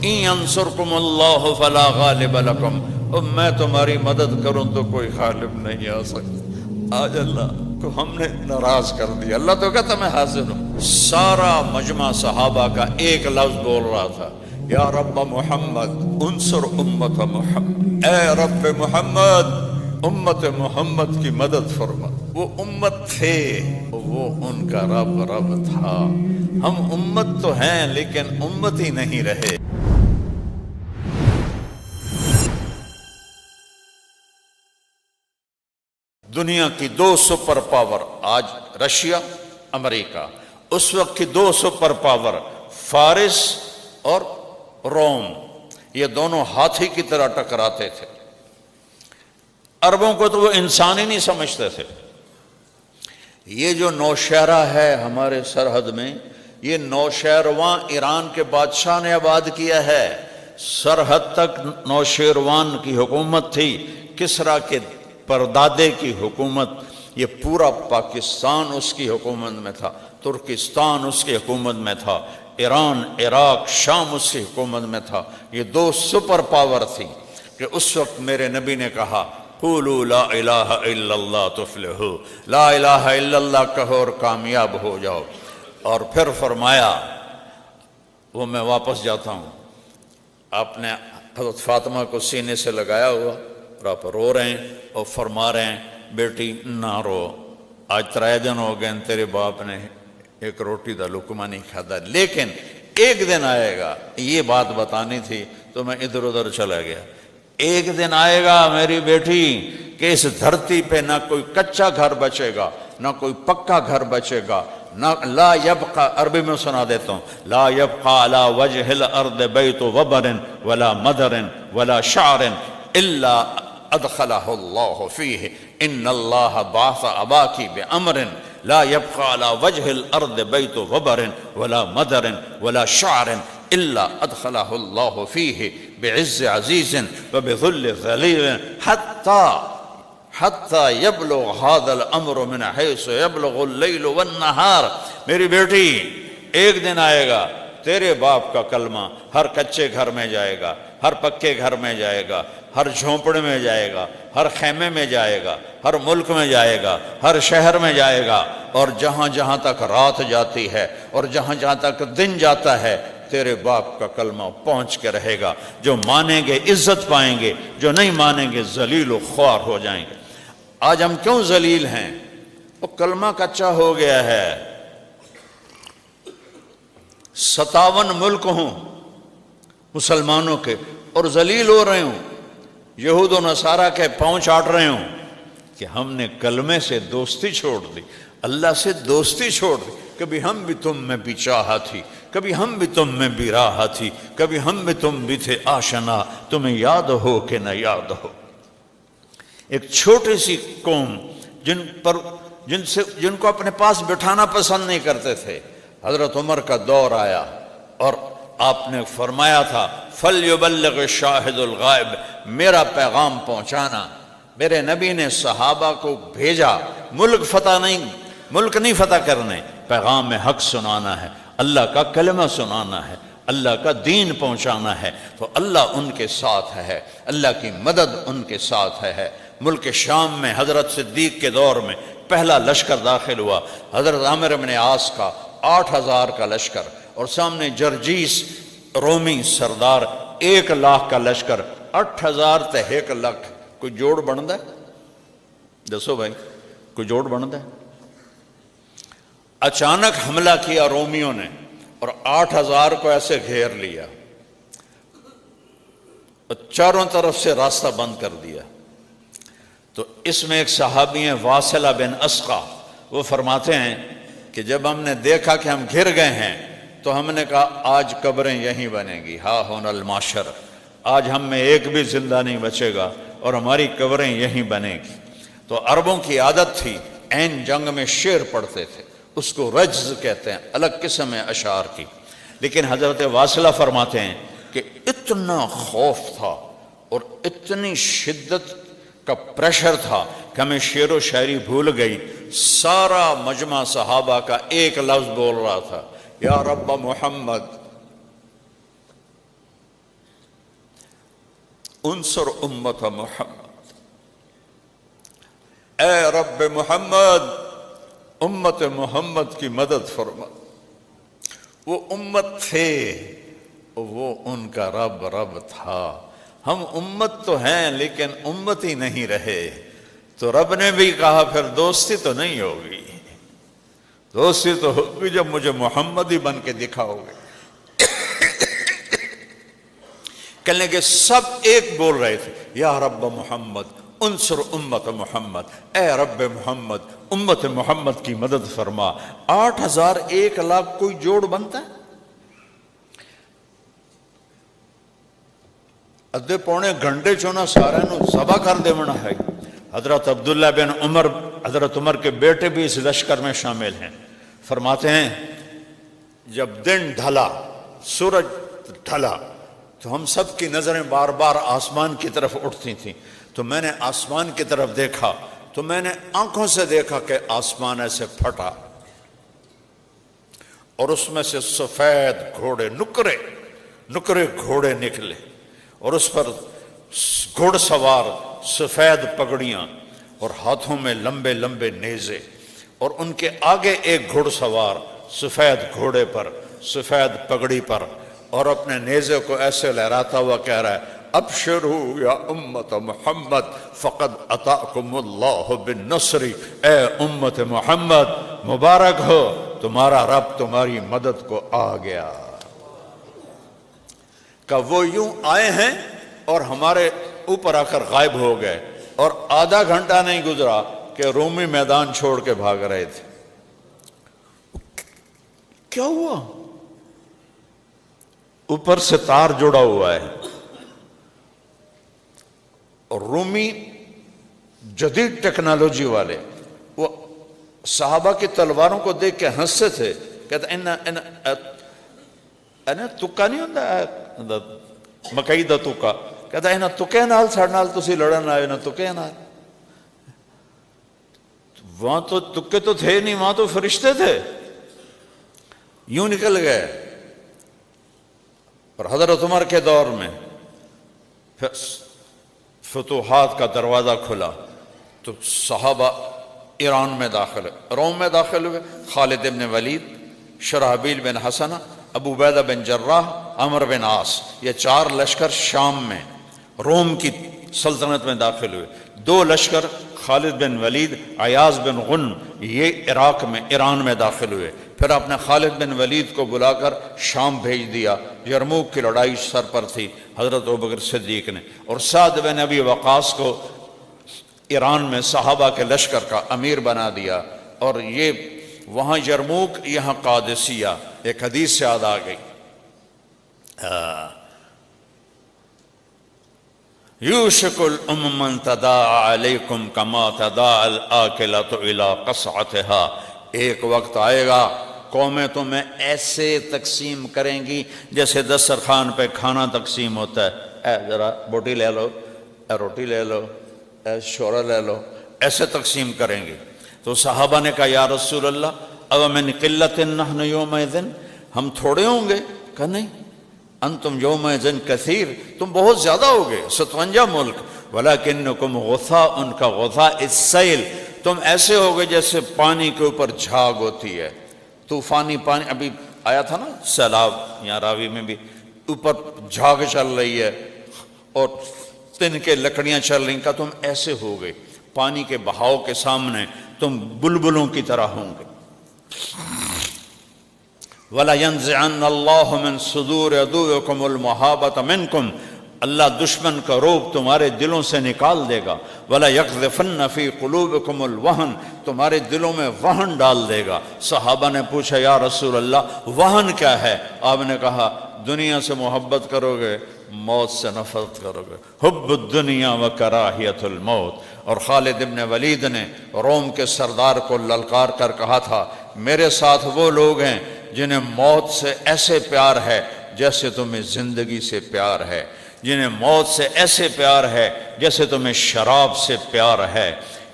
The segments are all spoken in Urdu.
ان ینصرکم اللہ فلا غالب لکم، اور میں تمہاری مدد کروں تو کوئی غالب نہیں آ سکتا۔ آج اللہ کو ہم نے ناراض کر دیا۔ اللہ تو کہتا میں حاضر ہوں۔ سارا مجمع صحابہ کا ایک لفظ بول رہا تھا، یا رب محمد انصر امت محمد، اے رب محمد امت محمد کی مدد فرما۔ وہ امت تھے، وہ ان کا رب تھا۔ ہم امت تو ہیں لیکن امت ہی نہیں رہے۔ دنیا کی دو سپر پاور آج رشیا، امریکہ، اس وقت کی دو سپر پاور فارس اور روم، یہ دونوں ہاتھی کی طرح ٹکراتے تھے۔ عربوں کو تو وہ انسان ہی نہیں سمجھتے تھے۔ یہ جو نوشہرہ ہے ہمارے سرحد میں، یہ نوشہرواں ایران کے بادشاہ نے آباد کیا ہے۔ سرحد تک نوشہروان کی حکومت تھی، کسریٰ کے پردادے کی حکومت، یہ پورا پاکستان اس کی حکومت میں تھا، ترکستان اس کی حکومت میں تھا، ایران، عراق، شام اس کی حکومت میں تھا۔ یہ دو سپر پاور تھی کہ اس وقت میرے نبی نے کہا قولوا لا الہ الا اللہ تفلحوا، لا الہ الا اللہ کہو اور کامیاب ہو جاؤ۔ اور پھر فرمایا، وہ میں واپس جاتا ہوں، آپ نے حضرت فاطمہ کو سینے سے لگایا ہوا اور آپ رو رہے ہیں اور فرما رہے ہیں بیٹی نہ رو، آج 3 دن ہو گئے تیرے باپ نے ایک روٹی دا لقمہ نہیں کھادا، لیکن ایک دن آئے گا، یہ بات بتانی تھی تو میں ادھر ادھر چلا گیا۔ ایک دن آئے گا میری بیٹی کہ اس دھرتی پہ نہ کوئی کچا گھر بچے گا، نہ کوئی پکا گھر بچے گا، نہ لا یبقى، عربی میں سنا دیتا ہوں، لا يبقى على وجه الارض بیت وبر ولا مدر ولا شعر الا ادخلہ اللہ فیہ ان اللہ بعث اباکی بامر لا يبقى على وجه الارض بیت وبر ولا مدر ولا شعر الا ادخلہ اللہ فیہ بعز عزیز وبذل ذلیل حتی یبلغ هذا الامر من حیث یبلغ اللیل والنہار۔ میری بیٹی ایک دن آئے گا تیرے باپ کا کلمہ ہر کچے گھر میں جائے گا، ہر پکے گھر میں جائے گا، ہر جھونپڑے میں جائے گا، ہر خیمے میں جائے گا، ہر ملک میں جائے گا، ہر شہر میں جائے گا، اور جہاں جہاں تک رات جاتی ہے اور جہاں جہاں تک دن جاتا ہے تیرے باپ کا کلمہ پہنچ کے رہے گا۔ جو مانیں گے عزت پائیں گے، جو نہیں مانیں گے ذلیل و خوار ہو جائیں گے۔ آج ہم کیوں ذلیل ہیں؟ وہ کلمہ کچا ہو گیا ہے۔ 57 ملک ہوں مسلمانوں کے اور ذلیل ہو رہے ہوں، یہود و نصارہ کے پاؤں چاٹ رہے ہوں کہ ہم نے کلمے سے دوستی چھوڑ دی، اللہ سے دوستی چھوڑ دی۔ کبھی ہم بھی تم میں بھی چاہا تھی، کبھی ہم بھی تم میں بھی راہ تھی، کبھی ہم بھی تم بھی تھے آشنا، تمہیں یاد ہو کہ نہ یاد ہو۔ ایک چھوٹی سی قوم جن کو اپنے پاس بٹھانا پسند نہیں کرتے تھے، حضرت عمر کا دور آیا اور آپ نے فرمایا تھا فَلْيُبَلِّغِ الشَّاهِدُ الْغَائِبِ، میرا پیغام پہنچانا۔ میرے نبی نے صحابہ کو بھیجا، ملک نہیں فتح کرنے، پیغام حق سنانا ہے، اللہ کا کلمہ سنانا ہے، اللہ کا دین پہنچانا ہے۔ تو اللہ ان کے ساتھ ہے، اللہ کی مدد ان کے ساتھ ہے۔ ملک شام میں حضرت صدیق کے دور میں پہلا لشکر داخل ہوا، حضرت عامر بن عاص کا 8000 کا لشکر، اور سامنے جرجیس رومی سردار 1 لاکھ کا لشکر۔ 8000 تے 1 لاکھ کوئی جوڑ بنتا ہے؟ دسو بھائی، کوئی جوڑ بنتا ہے؟ اچانک حملہ کیا رومیوں نے اور 8000 کو ایسے گھیر لیا اور چاروں طرف سے راستہ بند کر دیا۔ تو اس میں ایک صحابی ہیں واصلہ بن اسقع، وہ فرماتے ہیں کہ جب ہم نے دیکھا کہ ہم گھر گئے ہیں تو ہم نے کہا آج قبریں یہیں بنیں گی، ہا ہونا الماشر، آج ہم میں ایک بھی زندہ نہیں بچے گا اور ہماری قبریں یہیں بنیں گی۔ تو عربوں کی عادت تھی عین جنگ میں شعر پڑھتے تھے، اس کو رجز کہتے ہیں، الگ قسم ہے اشعار کی۔ لیکن حضرت واصلہ فرماتے ہیں کہ اتنا خوف تھا اور اتنی شدت کا پریشر تھا کہ ہمیں شعر و شاعری بھول گئی۔ سارا مجمع صحابہ کا ایک لفظ بول رہا تھا، یا رب محمد انصر امت محمد، اے رب محمد امت محمد کی مدد فرما۔ وہ امت تھے، وہ ان کا رب تھا۔ ہم امت تو ہیں لیکن امت ہی نہیں رہے، تو رب نے بھی کہا پھر دوستی تو نہیں ہوگی، دوستی تو ہوگی جب مجھے محمد ہی بن کے دکھاؤ گے۔ کہنے لگے سب ایک بول رہے تھے، یا رب محمد انصر امت محمد، اے رب محمد امت محمد کی مدد فرما۔ 8,000 1,00,000 کوئی جوڑ بنتا ہے؟ ادھے پونے گھنٹے چونا سارے نو ذبح کر دے منا ہے۔ حضرت عبداللہ بن عمر، حضرت عمر کے بیٹے بھی اس لشکر میں شامل ہیں، فرماتے ہیں جب دن ڈھلا، سورج ڈھلا، تو ہم سب کی نظریں بار بار آسمان کی طرف اٹھتی تھیں، تو میں نے آسمان کی طرف دیکھا، تو میں نے آنکھوں سے دیکھا کہ آسمان ایسے پھٹا اور اس میں سے سفید گھوڑے، نکرے گھوڑے نکلے، اور اس پر گھوڑ سوار سفید پگڑیاں اور ہاتھوں میں لمبے لمبے نیزے، اور ان کے آگے ایک گھوڑ سوار سفید گھوڑے پر، سفید پگڑی پر، اور اپنے نیزے کو ایسے لہراتا ہوا کہہ رہا ہے ابشروا یا امت محمد فقد اتاکم اللہ بالنصر، اے امت محمد مبارک ہو، تمہارا رب تمہاری مدد کو آ گیا۔ کہ وہ یوں آئے ہیں اور ہمارے اوپر آ کر غائب ہو گئے، اور آدھا گھنٹہ نہیں گزرا کہ رومی میدان چھوڑ کے بھاگ رہے تھے۔ کیا ہوا؟ اوپر سے تار جڑا ہوا ہے، اور رومی جدید ٹیکنالوجی والے، وہ صحابہ کی تلواروں کو دیکھ کے ہنستے تھے، کہتے انہیں تکا نہیں ہوتا مکئی دا تکا، کہتا انہیں تکے نال ساڑھ نال تسی لڑن آئے، انہیں تکے نال، وہاں تو تکے تو تھے نہیں، وہاں تو فرشتے تھے، یوں نکل گئے۔ اور حضرت عمر کے دور میں فتوحات کا دروازہ کھلا تو صحابہ ایران میں داخل ہوئے، روم میں داخل ہوئے، خالد بن ولید، شرحبیل بن حسنہ، ابو عبیدہ بن جراح، عمر بن عاص، یہ 4 لشکر شام میں روم کی سلطنت میں داخل ہوئے۔ 2 لشکر خالد بن ولید، عیاض بن غن، یہ عراق میں، ایران میں داخل ہوئے۔ پھر آپ نے خالد بن ولید کو بلا کر شام بھیج دیا، یرموک کی لڑائی سر پر تھی حضرت ابوبکر صدیق نے، اور سعد بن ابی وقاص کو ایران میں صحابہ کے لشکر کا امیر بنا دیا، اور یہ وہاں یرموک، یہاں قادسیہ۔ ایک حدیث سے یاد آ گئی، یوشک الامم ان تداعی علیکم کما تداعی الاکلۃ الی قصعتها، ایک وقت آئے گا قومیں تمہیں ایسے تقسیم کریں گی جیسے دسترخوان پہ کھانا تقسیم ہوتا ہے، اے ذرا بوٹی لے لو، اے روٹی لے لو، اے شورا لے لو، ایسے تقسیم کریں گی۔ تو صحابہ نے کہا یا رسول اللہ او من قلت نحن یومئذ، ہم تھوڑے ہوں گے؟ کہا نہیں، انتم یومئذ کثیر، تم بہت زیادہ ہوگے، 57 ملک، ولکنکم غثاء، ان کا غثاء السیل، تم ایسے ہوگے جیسے پانی کے اوپر جھاگ ہوتی ہے، طوفانی پانی، ابھی آیا تھا نا سیلاب، یہاں راوی میں بھی، اوپر جھاگ چل رہی ہے اور تن کے لکڑیاں چل رہی ہیں، کہ تم ایسے ہوگے، پانی کے بہاؤ کے سامنے تم بلبلوں کی طرح ہوں گے۔ وَلَيَنزِعَنَّ اللَّهُ مِن صُدُورِ عَدُوِّكُمُ الْمَحَابَةَ مِنْكُمْ، اللہ دشمن کا روب تمہارے دلوں سے نکال دے گا۔ وَلَيَقْذِفَنَّ فِي قُلُوبِكُمُ الْوَهْنَ، تمہارے دلوں میں وہن ڈال دے گا۔ صحابہ نے پوچھا یا رسول اللہ وہن کیا ہے؟ آپ نے کہا دنیا سے محبت کرو گے، موت سے نفرت کرو گے، حب الدنیا و کراہیت الموت۔ اور خالد بن ولید نے روم کے سردار کو للکار کر کہا تھا میرے ساتھ وہ لوگ ہیں جنہیں موت سے ایسے پیار ہے جیسے تمہیں زندگی سے پیار ہے، جنہیں موت سے ایسے پیار ہے جیسے تمہیں شراب سے پیار ہے۔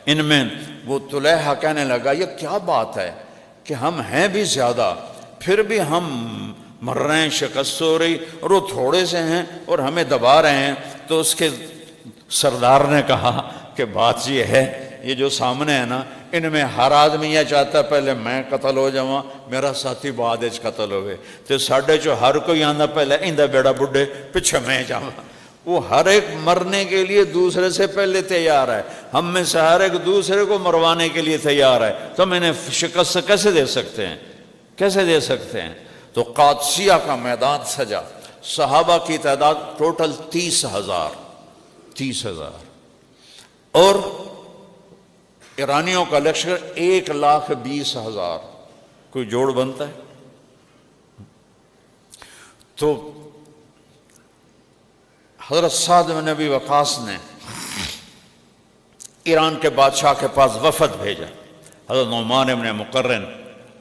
ان میں وہ طلحہ کہنے لگا یہ کیا بات ہے کہ ہم ہیں بھی زیادہ، پھر بھی ہم مر رہے ہیں، شکست ہو رہی، اور وہ تھوڑے سے ہیں اور ہمیں دبا رہے ہیں۔ تو اس کے سردار نے کہا کہ بات یہ ہے، یہ جو سامنے ہے نا، ان میں ہر آدمی یہ چاہتا ہے پہلے میں قتل ہو جاؤں، میرا ساتھی بعد وچ قتل ہوئے، تو ساڈے چو ہر کوئی آندا پہلے ایندا بیڑا بڈھے پیچھے میں جاؤں۔ وہ ہر ایک مرنے کے لیے دوسرے سے پہلے تیار ہے، ہم میں سے ہر ایک دوسرے کو مروانے کے لیے تیار ہے، تو میں نے شکست کیسے دے سکتے ہیں، کیسے دے سکتے ہیں؟ تو قادسیہ کا میدان سجا، صحابہ کی تعداد ٹوٹل 30,000 اور ایرانیوں کا لشکر 1,20,000، کوئی جوڑ بنتا ہے؟ تو حضرت سعد بن ابی وقاص نے ایران کے بادشاہ کے پاس وفد بھیجا، حضرت نعمان بن مقرن،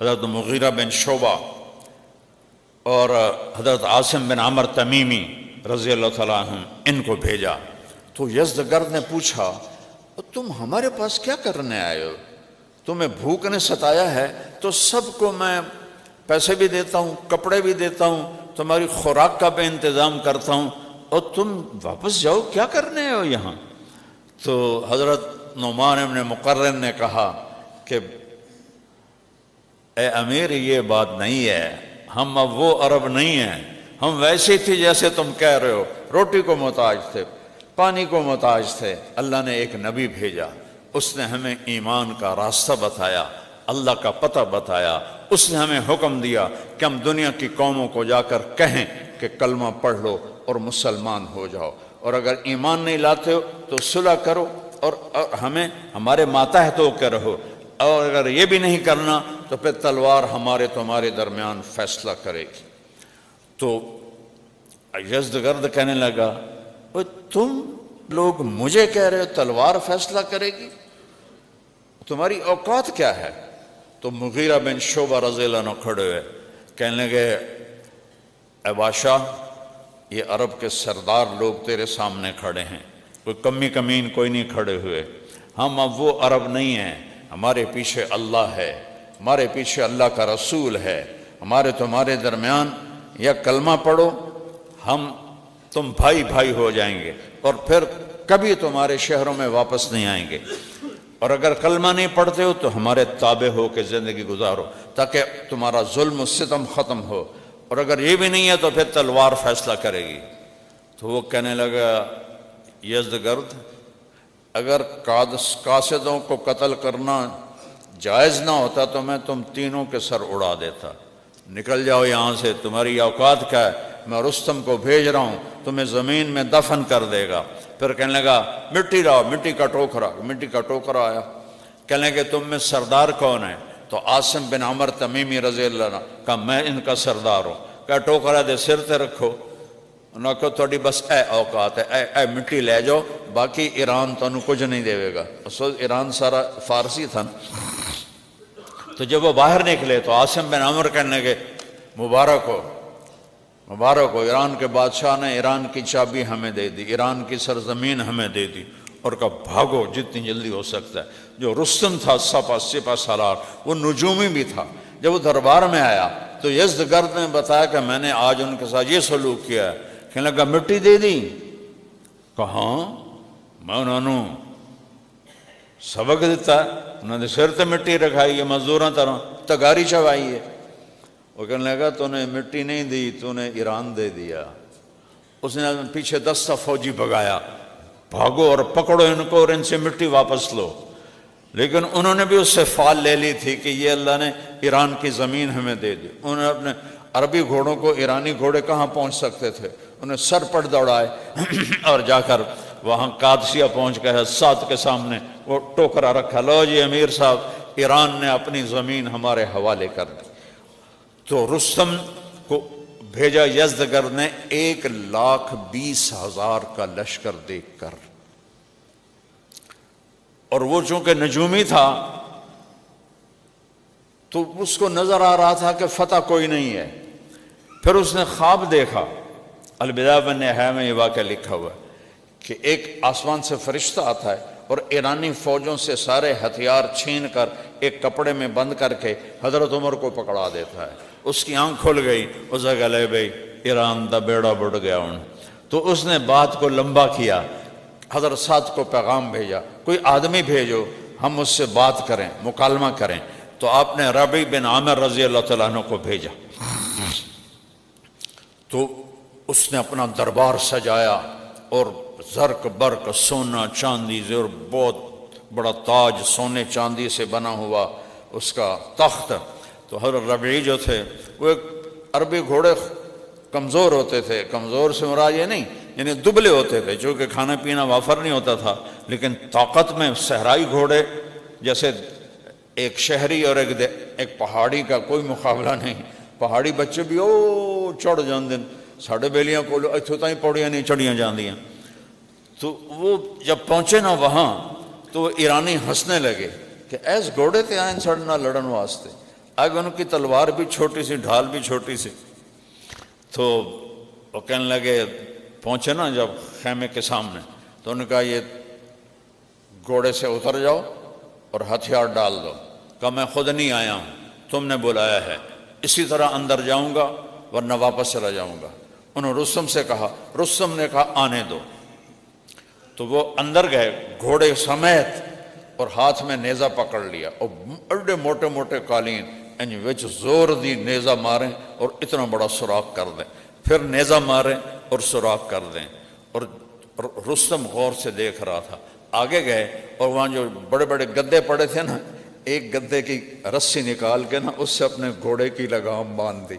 حضرت مغیرہ بن شعبہ اور حضرت عاصم بن عمر تمیمی رضی اللہ تعالیٰ عنہ، ان کو بھیجا۔ تو یزدگرد نے پوچھا تم ہمارے پاس کیا کرنے آئے ہو؟ تمہیں بھوک نے ستایا ہے تو سب کو میں پیسے بھی دیتا ہوں، کپڑے بھی دیتا ہوں، تمہاری خوراک کا بھی انتظام کرتا ہوں، اور تم واپس جاؤ، کیا کرنے ہو یہاں؟ تو حضرت نعمان بن مقرن نے کہا کہ اے امیر، یہ بات نہیں ہے، ہم اب وہ عرب نہیں ہیں، ہم ویسے تھے جیسے تم کہہ رہے ہو، روٹی کو محتاج تھے، پانی کو محتاج تھے، اللہ نے ایک نبی بھیجا، اس نے ہمیں ایمان کا راستہ بتایا، اللہ کا پتہ بتایا، اس نے ہمیں حکم دیا کہ ہم دنیا کی قوموں کو جا کر کہیں کہ کلمہ پڑھ لو اور مسلمان ہو جاؤ، اور اگر ایمان نہیں لاتے ہو تو صلح کرو اور ہمیں ہمارے ماتحت ہو کے رہو، اور اگر یہ بھی نہیں کرنا تو پھر تلوار ہمارے تمہارے درمیان فیصلہ کرے گی۔ تو یزدگرد کہنے لگا تم لوگ مجھے کہہ رہے ہو تلوار فیصلہ کرے گی؟ تمہاری اوقات کیا ہے؟ تو مغیرہ بن شعبہ رضی اللہ عنہ کھڑے ہوئے، کہنے لگے اے بادشاہ، یہ عرب کے سردار لوگ تیرے سامنے کھڑے ہیں، کوئی کمی کمین کوئی نہیں کھڑے ہوئے، ہم اب وہ عرب نہیں ہیں، ہمارے پیچھے اللہ ہے، ہمارے پیچھے اللہ کا رسول ہے، ہمارے تمہارے درمیان یا کلمہ پڑھو، تم بھائی بھائی ہو جائیں گے اور پھر کبھی تمہارے شہروں میں واپس نہیں آئیں گے، اور اگر کلمہ نہیں پڑھتے ہو تو ہمارے تابع ہو کے زندگی گزارو تاکہ تمہارا ظلم و ستم ختم ہو، اور اگر یہ بھی نہیں ہے تو پھر تلوار فیصلہ کرے گی۔ تو وہ کہنے لگا یزدگرد، اگر قاصدوں کو قتل کرنا جائز نہ ہوتا تو میں تم تینوں کے سر اڑا دیتا، نکل جاؤ یہاں سے، تمہاری اوقات کیا ہے، میں رستم کو بھیج رہا ہوں، تمہیں زمین میں دفن کر دے گا۔ پھر کہنے لگا مٹی لاؤ، مٹی کا ٹوکرا آیا، کہنے لگے تم میں سردار کون ہے؟ تو عاصم بن عمر تمیمی رضی اللہ عنہ کہا میں ان کا سردار ہوں، کہا ٹوکرا دے سر تے رکھو، انہوں نے کہا تھوڑی بس اے اوقات ہے، اے مٹی لے جاؤ، باقی ایران تو انہوں کچھ نہیں دے گا، ایران سارا فارسی تھا نا۔ تو جب وہ باہر نکلے تو عاصم بن عمر کہنے لگے مبارک ہو، ایران کے بادشاہ نے ایران کی چابی ہمیں دے دی، ایران کی سرزمین ہمیں دے دی، اور کہا بھاگو جتنی جلدی ہو سکتا ہے۔ جو رستم تھا سپہ سالار، وہ نجومی بھی تھا، جب وہ دربار میں آیا تو یزدگرد نے بتایا کہ میں نے آج ان کے ساتھ یہ سلوک کیا ہے، کہنے لگا مٹی دے دی، کہاں میں انہوں نے سبق دیتا ہے، انہوں نے سر تے مٹی رکھائی ہے، مزدوراں طرح تگاری چوائی ہے۔ وہ کہنے لگا تو نے مٹی نہیں دی، تو نے ایران دے دیا۔ اس نے پیچھے 10 فوجی بھگایا، بھاگو اور پکڑو ان کو اور ان سے مٹی واپس لو، لیکن انہوں نے بھی اس سے فال لے لی تھی کہ یہ اللہ نے ایران کی زمین ہمیں دے دی۔ انہوں نے اپنے عربی گھوڑوں کو، ایرانی گھوڑے کہاں پہنچ سکتے تھے، انہیں سر پٹ دوڑائے اور جا کر وہاں قادسیہ پہنچ گئے، ساتھ کے سامنے وہ ٹوکرا رکھا، لو جی امیر صاحب، ایران نے اپنی زمین ہمارے حوالے کر دی۔ تو رستم کو بھیجا یزدگرد نے 1,20,000 کا لشکر دیکھ کر، اور وہ چونکہ نجومی تھا تو اس کو نظر آ رہا تھا کہ فتح کوئی نہیں ہے۔ پھر اس نے خواب دیکھا، البدایہ والنہایہ میں یہ واقعہ لکھا ہوا ہے کہ ایک آسمان سے فرشتہ آتا ہے اور ایرانی فوجوں سے سارے ہتھیار چھین کر ایک کپڑے میں بند کر کے حضرت عمر کو پکڑا دیتا ہے۔ اس کی آنکھ کھل گئی، اسے کہا لے بھئی ایران دا بیڑا بڑھ گیا ہوں۔ تو اس نے بات کو لمبا کیا، حضرت سعد کو پیغام بھیجا، کوئی آدمی بھیجو ہم اس سے بات کریں، مکالمہ کریں۔ تو آپ نے ربیع بن عامر رضی اللہ تعالیٰ عنہ کو بھیجا، تو اس نے اپنا دربار سجایا اور زرق برق سونا چاندی سے، اور بہت بڑا تاج سونے چاندی سے بنا ہوا اس کا تخت۔ تو حضرت ربیع جو تھے وہ ایک عربی گھوڑے کمزور ہوتے تھے، کمزور سے مراد یہ نہیں یعنی دبلے ہوتے تھے، چونکہ کھانا پینا وافر نہیں ہوتا تھا، لیکن طاقت میں صحرائی گھوڑے جیسے ایک شہری اور ایک پہاڑی کا کوئی مقابلہ نہیں۔ پہاڑی بچے بھی او چڑھ جاندے، ساڑھے بیلیاں کو اتھو تائیں پوڑیاں نہیں چڑھیاں جاندیاں۔ تو وہ جب پہنچے نا وہاں تو وہ ایرانی ہنسنے لگے کہ ایس گھوڑے تے آئیں سڑنا لڑن واسطے، آگے ان کی تلوار بھی چھوٹی سی، ڈھال بھی چھوٹی سی۔ تو وہ کہنے لگے، پہنچے نا جب خیمے کے سامنے تو انہوں نے کہا یہ گھوڑے سے اتر جاؤ اور ہتھیار ڈال دو۔ کہا میں خود نہیں آیا ہوں، تم نے بلایا ہے، اسی طرح اندر جاؤں گا ورنہ واپس چلا جاؤں گا۔ انہوں نے رستم سے کہا، رستم نے کہا آنے دو۔ تو وہ اندر گئے گھوڑے سمیت اور ہاتھ میں نیزہ پکڑ لیا، اور بڑے موٹے موٹے قالین ان وچ زور دی نیزہ ماریں اور اتنا بڑا سوراخ کر دیں، پھر نیزہ ماریں اور سوراخ کر دیں۔ اور رستم غور سے دیکھ رہا تھا۔ آگے گئے اور وہاں جو بڑے بڑے گدے پڑے تھے نا، ایک گدے کی رسی نکال کے نا اس سے اپنے گھوڑے کی لگام باندھ دی۔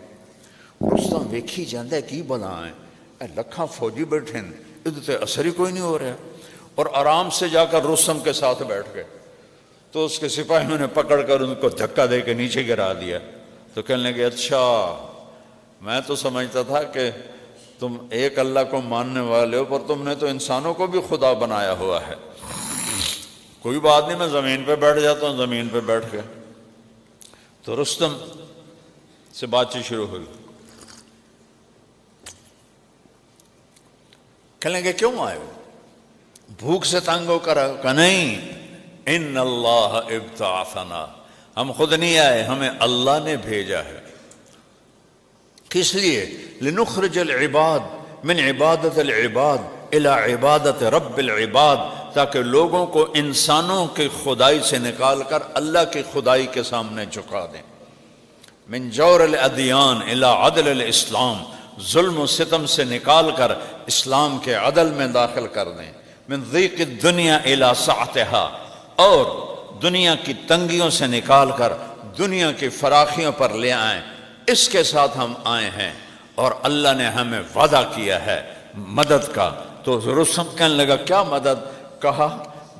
رستم ویکھی جاندہ ہے کی بلا ہیں، اے لکھاں فوجی بیٹھے ہیں، ادھر تے اثر ہی کوئی نہیں ہو رہا، اور آرام سے جا کر رستم کے ساتھ بیٹھ گئے۔ تو اس کے سپاہیوں نے پکڑ کر ان کو دھکا دے کے نیچے گرا دیا۔ تو کہنے لگے اچھا میں تو سمجھتا تھا کہ تم ایک اللہ کو ماننے والے ہو، پر تم نے تو انسانوں کو بھی خدا بنایا ہوا ہے۔ کوئی بات نہیں، میں زمین پہ بیٹھ جاتا ہوں۔ زمین پہ بیٹھ گئے تو رستم سے بات چیت شروع ہوئی۔ کہنے لگے کیوں آئے ہو؟ بھوک سے تنگ ہو کر آئے ہو؟ کہ نہیں، ان اللہ ابتعثنا، ہم خود نہیں آئے، ہمیں اللہ نے بھیجا ہے۔ کس لیے؟ لنخرج العباد من عبادت العباد الى عبادت رب العباد، تاکہ لوگوں کو انسانوں کی خدائی سے نکال کر اللہ کی خدائی کے سامنے جھکا دیں۔ من جور الادیان الى عدل الاسلام، ظلم و ستم سے نکال کر اسلام کے عدل میں داخل کر دیں۔ من ضیق الدنیا الى سعتها، اور دنیا کی تنگیوں سے نکال کر دنیا کی فراخیوں پر لے آئیں۔ اس کے ساتھ ہم آئے ہیں، اور اللہ نے ہمیں وعدہ کیا ہے مدد کا۔ تو رستم کہنے لگا کیا مدد؟ کہا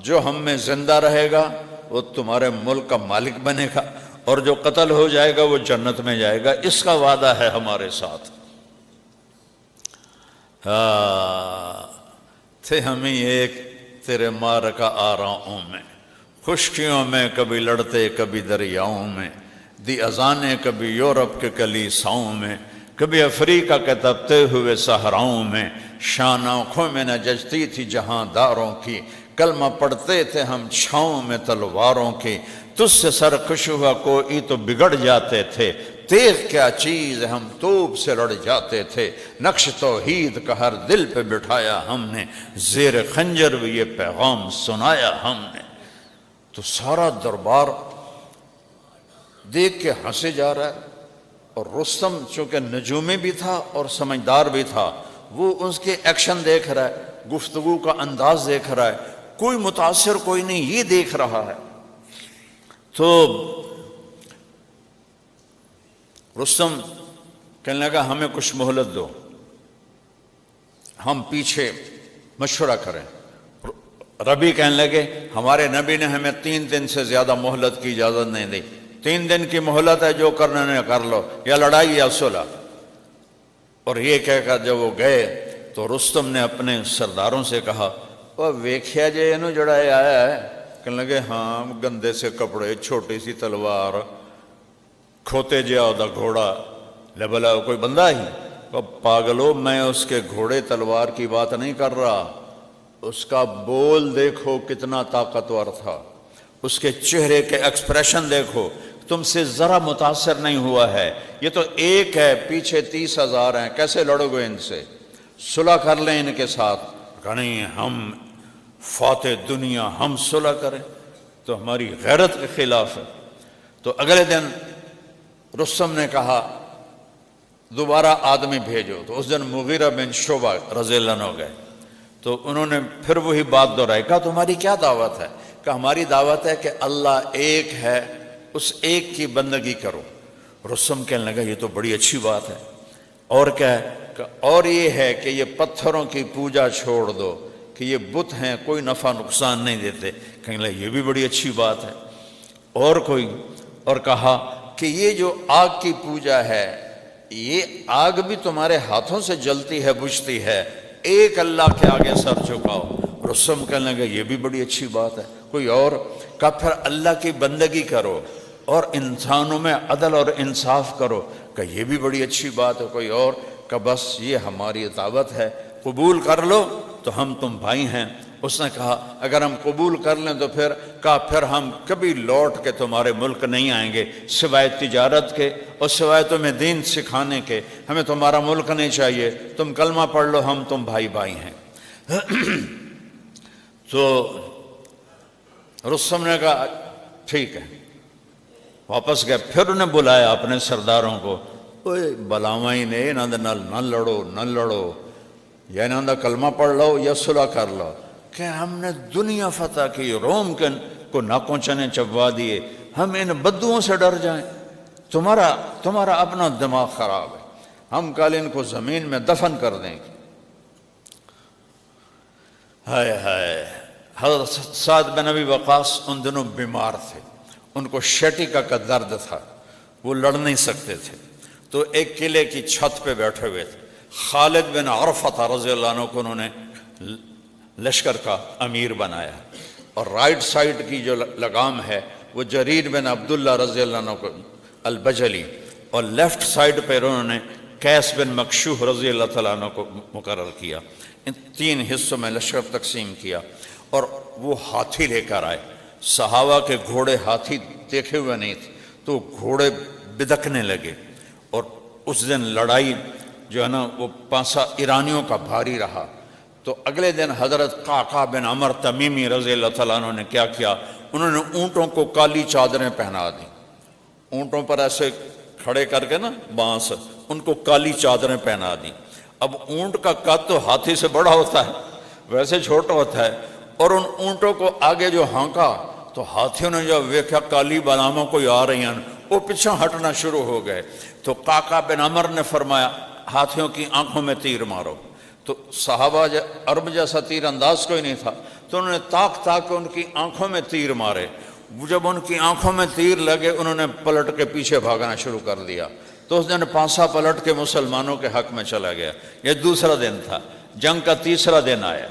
جو ہم میں زندہ رہے گا وہ تمہارے ملک کا مالک بنے گا، اور جو قتل ہو جائے گا وہ جنت میں جائے گا، اس کا وعدہ ہے ہمارے ساتھ۔ تھے ہمیں ایک تیرے معرکہ آراؤں میں، خشکیوں میں کبھی لڑتے کبھی دریاؤں میں، دی اذانیں کبھی یورپ کے کلیساؤں میں، کبھی افریقہ کے تپتے ہوئے صحراؤں میں، شان آنکھوں میں نہ ججتی تھی جہاں داروں کی، کلمہ پڑھتے تھے ہم چھاؤں میں تلواروں کی، تجھ سے سرکش ہوا کوئی تو بگڑ جاتے تھے، تیغ کیا چیز ہم توپ سے لڑ جاتے تھے، نقش توحید کا ہر دل پہ بٹھایا ہم نے، زیر خنجر بھی یہ پیغام سنایا ہم نے۔ تو سارا دربار دیکھ کے ہنسے جا رہا ہے، اور رستم چونکہ نجومی بھی تھا اور سمجھدار بھی تھا، وہ اس کے ایکشن دیکھ رہا ہے، گفتگو کا انداز دیکھ رہا ہے، کوئی متاثر کوئی نہیں، یہ دیکھ رہا ہے۔ تو رستم کہنے لگا ہمیں کچھ مہلت دو، ہم پیچھے مشورہ کریں۔ ربیع کہنے لگے ہمارے نبی نے ہمیں 3 دن سے زیادہ مہلت کی اجازت نہیں دی، 3 دن کی مہلت ہے، جو کرنا ہے کر لو، یا لڑائی یا صلح۔ اور یہ کہہ کر جب وہ گئے تو رستم نے اپنے سرداروں سے کہا وہ ویکھیا جے انہوں جڑا آیا ہے؟ کہنے لگے ہاں گندے سے کپڑے، چھوٹی سی تلوار، کھوتے جیا ہوتا گھوڑا، لے بلا کوئی بندہ ہی؟ پاگلو میں اس کے گھوڑے تلوار کی بات نہیں کر رہا، اس کا بول دیکھو کتنا طاقتور تھا، اس کے چہرے کے ایکسپریشن دیکھو، تم سے ذرا متاثر نہیں ہوا ہے۔ یہ تو ایک ہے، پیچھے 30,000 ہیں، کیسے لڑو گے ان سے؟ صلح کر لیں ان کے ساتھ، کہ نہیں ہم فاتح دنیا ہم صلح کریں تو ہماری غیرت کے خلاف ہے۔ تو اگلے دن رستم نے کہا دوبارہ آدمی بھیجو، تو اس دن مغیرہ بن شعبہ رضی اللہ عنہ گئے، تو انہوں نے پھر وہی بات دہرائی، کہا تمہاری کیا دعوت ہے؟ کہ ہماری دعوت ہے کہ اللہ ایک ہے، اس ایک کی بندگی کرو۔ رستم کہنے لگا یہ تو بڑی اچھی بات ہے، اور کیا ہے؟ کہ اور یہ ہے کہ یہ پتھروں کی پوجا چھوڑ دو، کہ یہ بت ہیں کوئی نفع نقصان نہیں دیتے۔ کہنے لگا یہ بھی بڑی اچھی بات ہے۔ اور کوئی، اور کہا کہ یہ جو آگ کی پوجا ہے، یہ آگ بھی تمہارے ہاتھوں سے جلتی ہے بجھتی ہے، ایک اللہ کے آگے سر جھکاؤ۔ رستم کہنے لگا یہ بھی بڑی اچھی بات ہے۔ کوئی اور، کہا پھر اللہ کی بندگی کرو اور انسانوں میں عدل اور انصاف کرو، کہ یہ بھی بڑی اچھی بات ہے۔ کوئی اور، کہ بس یہ ہماری دعوت ہے، قبول کر لو تو ہم تم بھائی ہیں۔ اس نے کہا اگر ہم قبول کر لیں تو پھر، کہا پھر ہم کبھی لوٹ کے تمہارے ملک نہیں آئیں گے، سوائے تجارت کے اور سوائے تمہیں دین سکھانے کے، ہمیں تمہارا ملک نہیں چاہیے، تم کلمہ پڑھ لو، ہم تم بھائی بھائی ہیں۔ تو رستم نے کہا ٹھیک ہے، واپس گئے۔ پھر انہیں بلایا اپنے سرداروں کو، اوے بلاواں ہی نے انہاں دے نال نہ لڑو، نہ لڑو، یا انہاں دا کلمہ پڑھ لو یا صلح کر لو، کہ ہم نے دنیا فتح کی، روم کے کو ناکوں چنے چبوا دیے، ہم ان بدوؤں سے ڈر جائیں؟ تمہارا اپنا دماغ خراب ہے، ہم کل ان کو زمین میں دفن کر دیں گے۔ ہائے ہائے، حضرت سعد بن ابی وقاص ان دنوں بیمار تھے، ان کو شیٹیکا کا درد تھا، وہ لڑ نہیں سکتے تھے، تو ایک قلعے کی چھت پہ بیٹھے ہوئے تھے۔ خالد بن عرفہ رضی اللہ عنہ کو انہوں نے لشکر کا امیر بنایا، اور رائٹ سائڈ کی جو لگام ہے وہ جریر بن عبداللہ رضی اللہ عنہ کو البجلی، اور لیفٹ سائڈ پہ انہوں نے قیس بن مکشوح رضی اللہ تعالیٰ عنہ کو مقرر کیا۔ ان 3 حصوں میں لشکر تقسیم کیا، اور وہ ہاتھی لے کر آئے۔ صحابہ کے گھوڑے ہاتھی دیکھے ہوئے نہیں تھے، تو گھوڑے بدکنے لگے، اور اس دن لڑائی جو ہے نا وہ پانسا ایرانیوں کا بھاری رہا۔ تو اگلے دن حضرت قعقاع بن عمر تمیمی رضی اللہ تعالیٰ عنہ نے کیا کیا، انہوں نے اونٹوں کو کالی چادریں پہنا دی، اونٹوں پر ایسے کھڑے کر کے نا بانس، ان کو کالی چادریں پہنا دی۔ اب اونٹ کا قد تو ہاتھی سے بڑا ہوتا ہے، ویسے چھوٹا ہوتا ہے، اور ان اونٹوں کو آگے جو ہانکا تو ہاتھیوں نے جب دیکھا کالی بلاموں کوئی آ رہی ہیں، وہ پیچھے ہٹنا شروع ہو گئے۔ تو قعقاع بن عمر نے فرمایا ہاتھیوں کی آنکھوں میں تیر مارو۔ تو صحابہ عرب جیسا تیر انداز کوئی نہیں تھا، تو انہوں نے تاک کے ان کی آنکھوں میں تیر مارے۔ جب ان کی آنکھوں میں تیر لگے، انہوں نے پلٹ کے پیچھے بھاگنا شروع کر دیا۔ تو اس دن پانسا پلٹ کے مسلمانوں کے حق میں چلا گیا۔ یہ دوسرا دن تھا، جنگ کا تیسرا دن آیا۔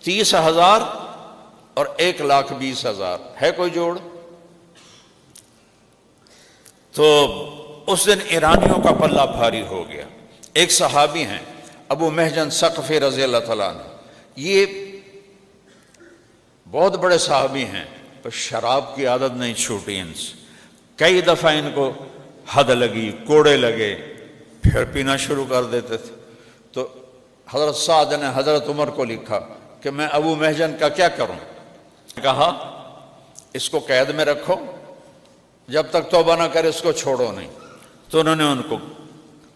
30,000 اور 1,20,000 ہے کوئی جوڑ؟ تو اس دن ایرانیوں کا پلہ بھاری ہو گیا۔ ایک صحابی ہیں ابو محجن ثقفی رضی اللہ تعالیٰ عنہ، یہ بہت بڑے صحابی ہیں، پر شراب کی عادت نہیں چھوٹی ان سے۔ کئی دفعہ ان کو حد لگی، کوڑے لگے، پھر پینا شروع کر دیتے تھے۔ تو حضرت سعد نے حضرت عمر کو لکھا کہ میں ابو محجن کا کیا کروں؟ کہا اس کو قید میں رکھو، جب تک توبہ نہ کرے اس کو چھوڑو نہیں۔ تو انہوں نے ان کو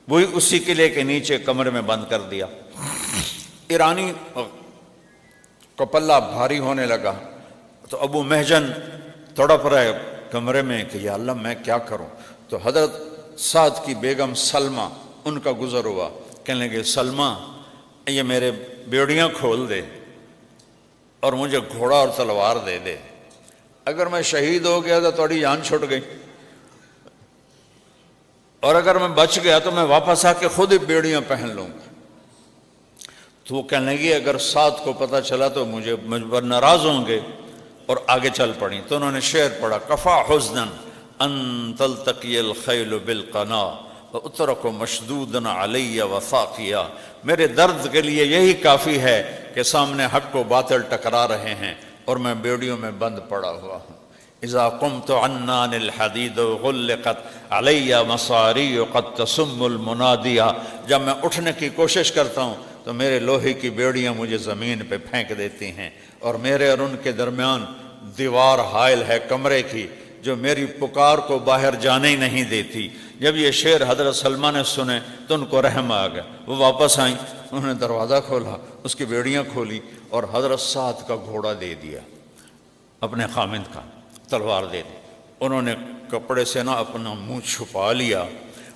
وہی اسی قلعے کے نیچے کمرے میں بند کر دیا۔ ایرانی کو پلہ بھاری ہونے لگا، تو ابو محجن تڑپ رہے کمرے میں کہ یا اللہ میں کیا کروں۔ تو حضرت سعد کی بیگم سلمہ ان کا گزر ہوا، کہنے لگے سلمہ یہ میرے بیڑیاں کھول دے اور مجھے گھوڑا اور تلوار دے دے، اگر میں شہید ہو گیا تو تھوڑی جان چھوٹ گئی، اور اگر میں بچ گیا تو میں واپس آ کے خود ہی بیڑیاں پہن لوں گا۔ تو وہ کہنے لگی اگر سعد کو پتہ چلا تو مجھ پر ناراض ہوں گے، اور آگے چل پڑی۔ تو انہوں نے شعر پڑھا، کفا حزنا ان تلتقی الخیل بالقنا واترک مشدودا علی وثاقیا، میرے درد کے لیے یہی کافی ہے کہ سامنے حق کو باطل ٹکرا رہے ہیں اور میں بیڑیوں میں بند پڑا ہوا ہوں۔ اذا قمت عنان الحدید غلقت علی مصاری قد تسم المنادیہ، جب میں اٹھنے کی کوشش کرتا ہوں تو میرے لوہے کی بیڑیاں مجھے زمین پہ پھینک دیتی ہیں، اور میرے اور ان کے درمیان دیوار حائل ہے کمرے کی جو میری پکار کو باہر جانے ہی نہیں دیتی۔ جب یہ شعر حضرت سلمہ نے سنے تو ان کو رحم آ گیا، وہ واپس آئیں، انہوں نے دروازہ کھولا، اس کی بیڑیاں کھولی اور حضرت سعد کا گھوڑا دے دیا، اپنے خامند کا تلوار دے دی۔ انہوں نے کپڑے سے نہ اپنا منہ چھپا لیا،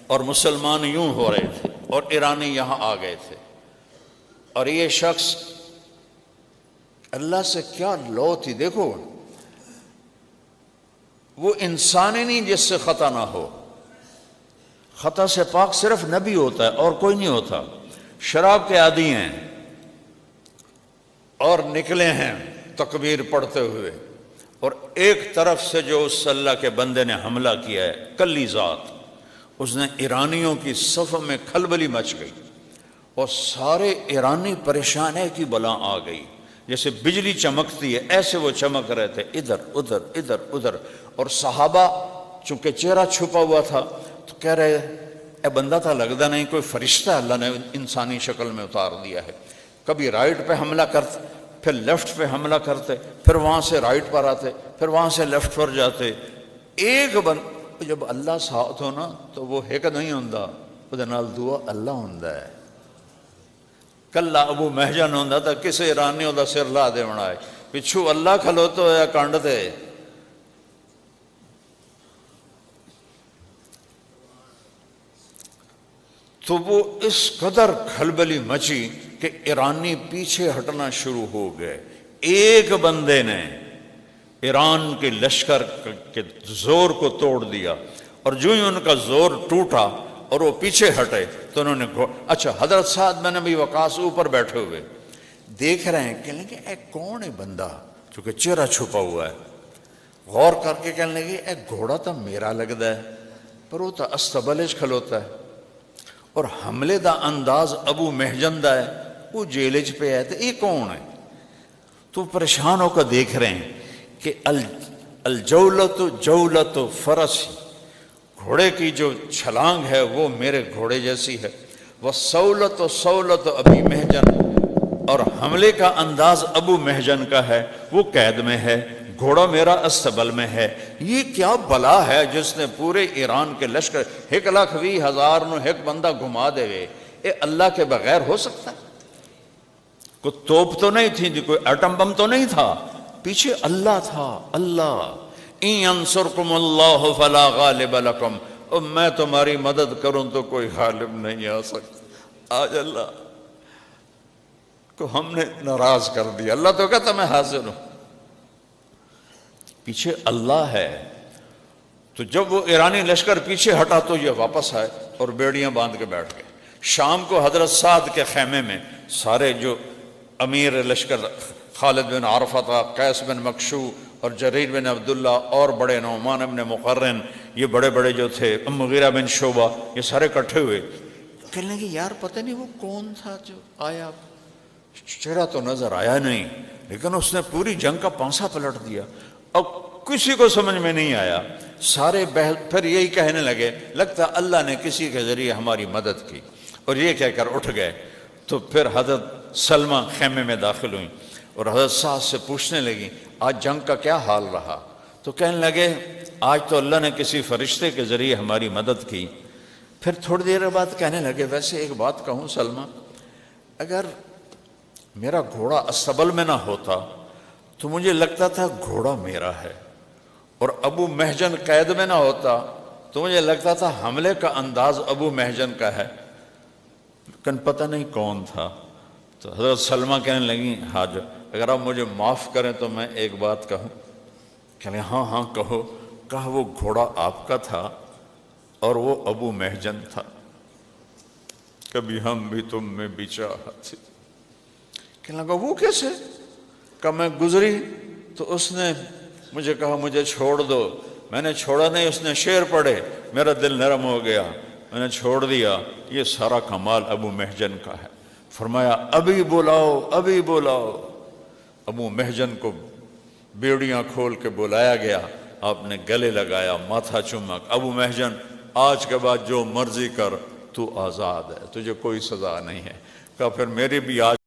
اور مسلمان یوں ہو رہے تھے اور ایرانی یہاں آ گئے تھے، اور یہ شخص اللہ سے کیا لو تھی، دیکھو وہ انسان ہی نہیں جس سے خطا نہ ہو، خطا سے پاک صرف نبی ہوتا ہے اور کوئی نہیں ہوتا۔ شراب کے عادی ہیں اور نکلے ہیں تکبیر پڑھتے ہوئے، اور ایک طرف سے جو اس اللہ کے بندے نے حملہ کیا ہے کلی ذات، اس نے ایرانیوں کی صف میں کھلبلی مچ گئی اور سارے ایرانی پریشان ہے کہ بلا آ گئی، جیسے بجلی چمکتی ہے ایسے وہ چمک رہے تھے، ادھر ادھر ادھر ادھر۔ اور صحابہ چونکہ چہرہ چھپا ہوا تھا تو کہہ رہے اے بندہ تھا لگتا نہیں کوئی فرشتہ اللہ نے انسانی شکل میں اتار دیا ہے۔ کبھی رائٹ پہ حملہ کرتے، پھر لیفٹ پہ حملہ کرتے، پھر وہاں سے رائٹ پر آتے، پھر وہاں سے لیفٹ پر جاتے۔ ایک جب اللہ ساتھ ہو نا تو وہ ایک نہیں ہوندا، وہ نال دعا اللہ ہوندا ہے۔ کلا ابو مہجن ہوندا تا کسے ایرانی دا سر لا دے بنائے، پچھو اللہ کھلوتا ہوا کانڈ تے۔ تو وہ اس قدر کھلبلی مچی کہ ایرانی پیچھے ہٹنا شروع ہو گئے۔ ایک بندے نے ایران کے لشکر کے زور کو توڑ دیا، اور جو ہی ان کا زور ٹوٹا اور وہ پیچھے ہٹے تو انہوں نے اچھا حضرت سعد بن ابی وقاص اوپر بیٹھے ہوئے دیکھ رہے ہیں، کہنے لگے اے کون ہے بندہ، چونکہ چہرہ چھپا ہوا ہے، غور کر کے کہنے لگے اے گھوڑا تو میرا لگتا ہے پر وہ تو استبلج کھلوتا ہے، اور حملے دا انداز ابو محجن دا ہے، وہ جیلج پہ ہے، تو یہ کون ہے؟ تو پریشان ہو کر دیکھ رہے ہیں کہ الجولت جولت فرسی، گھوڑے کی جو چھلانگ ہے وہ میرے گھوڑے جیسی ہے، وہ سولت سولت ابی محجن، اور حملے کا انداز ابو محجن کا ہے، وہ قید میں ہے، گھوڑا میرا استبل میں ہے۔ یہ کیا بلا ہے جس نے پورے ایران کے لشکر 1,20,000 نو ایک بندہ گھما دے وے، اے اللہ کے بغیر ہو سکتا ہے؟ کوئی توپ تو نہیں تھی، کوئی ایٹم بم تو نہیں تھا، پیچھے اللہ تھا۔ اللہ ان ینصرکم اللہ فلا غالب لکم، اور میں تمہاری مدد کروں تو کوئی غالب نہیں آ سکتا۔ آج اللہ کو ہم نے ناراض کر دیا، اللہ تو کہتا میں حاضر ہوں، پیچھے اللہ ہے۔ تو جب وہ ایرانی لشکر پیچھے ہٹا تو یہ واپس آئے اور بیڑیاں باندھ کے بیٹھ گئے۔ شام کو حضرت سعد کے خیمے میں سارے جو امیر لشکر خالد بن عرفہ، قیس بن مکشو اور جریر بن عبداللہ اور بڑے نعمان بن مقرن، یہ بڑے بڑے جو تھے، مغیرہ بن شعبہ، یہ سارے اکٹھے ہوئے۔ کہنے لگے یار پتہ نہیں وہ کون تھا جو آیا، چہرہ تو نظر آیا نہیں، لیکن اس نے پوری جنگ کا پانسا پلٹ دیا۔ اب کسی کو سمجھ میں نہیں آیا، سارے پھر یہی کہنے لگے لگتا اللہ نے کسی کے ذریعے ہماری مدد کی، اور یہ کہہ کر اٹھ گئے۔ تو پھر حضرت سلمہ خیمے میں داخل ہوئیں اور حضرت سعد سے پوچھنے لگیں آج جنگ کا کیا حال رہا؟ تو کہنے لگے آج تو اللہ نے کسی فرشتے کے ذریعے ہماری مدد کی۔ پھر تھوڑی دیر بعد کہنے لگے ویسے ایک بات کہوں سلمہ، اگر میرا گھوڑا استبل میں نہ ہوتا تو مجھے لگتا تھا گھوڑا میرا ہے، اور ابو محجن قید میں نہ ہوتا تو مجھے لگتا تھا حملے کا انداز ابو محجن کا ہے، لیکن پتہ نہیں کون تھا۔ تو حضرت سلمہ کہنے لگی حاج اگر آپ مجھے معاف کریں تو میں ایک بات کہوں؟ کہنے ہاں ہاں کہو۔ کہا وہ گھوڑا آپ کا تھا اور وہ ابو محجن تھا، کبھی ہم بھی تم میں بچا تھے۔ کہنے لگا وہ کیسے؟ کہ میں گزری تو اس نے مجھے کہا مجھے چھوڑ دو، میں نے چھوڑا نہیں، اس نے شعر پڑھے، میرا دل نرم ہو گیا، میں نے چھوڑ دیا۔ یہ سارا کمال ابو محجن کا ہے۔ فرمایا ابھی بلاؤ ابھی بلاؤ۔ ابو محجن کو بیڑیاں کھول کے بلایا گیا، آپ نے گلے لگایا، ماتھا چوما، ابو محجن آج کے بعد جو مرضی کر، تو آزاد ہے، تجھے کوئی سزا نہیں ہے۔ کہا پھر میری بھی آج